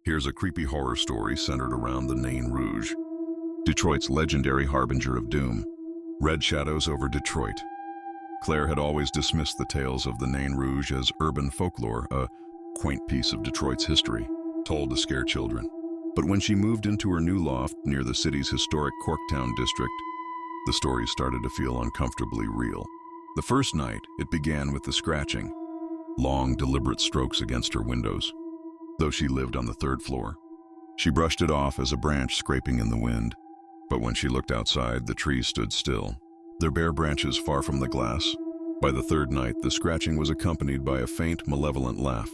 Here's a creepy horror story centered around the Nain Rouge, Detroit's legendary harbinger of doom. Red shadows over Detroit. Claire had always dismissed the tales of the Nain Rouge as urban folklore, a quaint piece of Detroit's history, told to scare children. But when she moved into her new loft near the city's historic Corktown district, the stories started to feel uncomfortably real. The first night, it began with the scratching, long, deliberate strokes against her windows. Though she lived on the third floor, she brushed it off as a branch scraping in the wind. But when she looked outside, the trees stood still, their bare branches far from the glass. By the third night, the scratching was accompanied by a faint, malevolent laugh.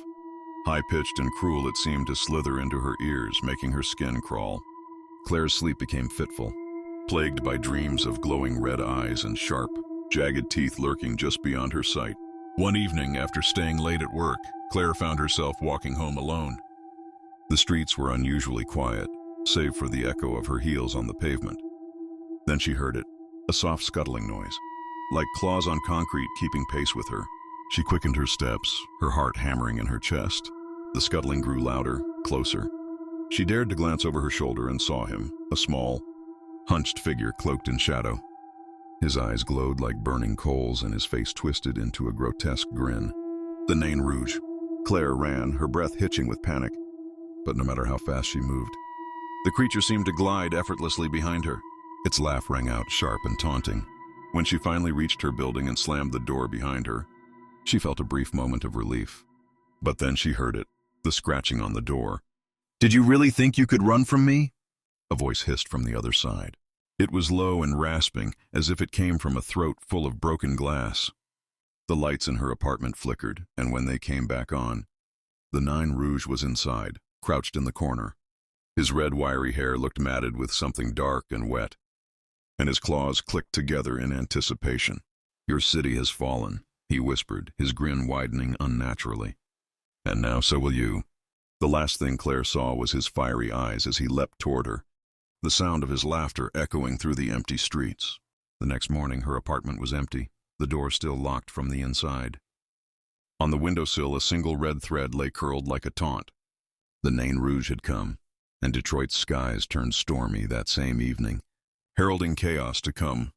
High-pitched and cruel, it seemed to slither into her ears, making her skin crawl. Claire's sleep became fitful, plagued by dreams of glowing red eyes and sharp, jagged teeth lurking just beyond her sight. One evening, after staying late at work, Claire found herself walking home alone. The streets were unusually quiet, save for the echo of her heels on the pavement. Then she heard it, a soft scuttling noise, like claws on concrete keeping pace with her. She quickened her steps, her heart hammering in her chest. The scuttling grew louder, closer. She dared to glance over her shoulder and saw him, a small, hunched figure cloaked in shadow. His eyes glowed like burning coals and his face twisted into a grotesque grin. The Nain Rouge. Claire ran, her breath hitching with panic. But no matter how fast she moved, the creature seemed to glide effortlessly behind her. Its laugh rang out sharp and taunting. When she finally reached her building and slammed the door behind her, she felt a brief moment of relief. But then she heard it, the scratching on the door. "Did you really think you could run from me?" A voice hissed from the other side. It was low and rasping, as if it came from a throat full of broken glass. The lights in her apartment flickered, and when they came back on, the Nain Rouge was inside, crouched in the corner. His red, wiry hair looked matted with something dark and wet, and his claws clicked together in anticipation. "Your city has fallen," he whispered, his grin widening unnaturally. "And now so will you." The last thing Claire saw was his fiery eyes as he leapt toward her, the sound of his laughter echoing through the empty streets. The next morning, her apartment was empty, the door still locked from the inside. On the windowsill, a single red thread lay curled like a taunt. The Nain Rouge had come, and Detroit's skies turned stormy that same evening, heralding chaos to come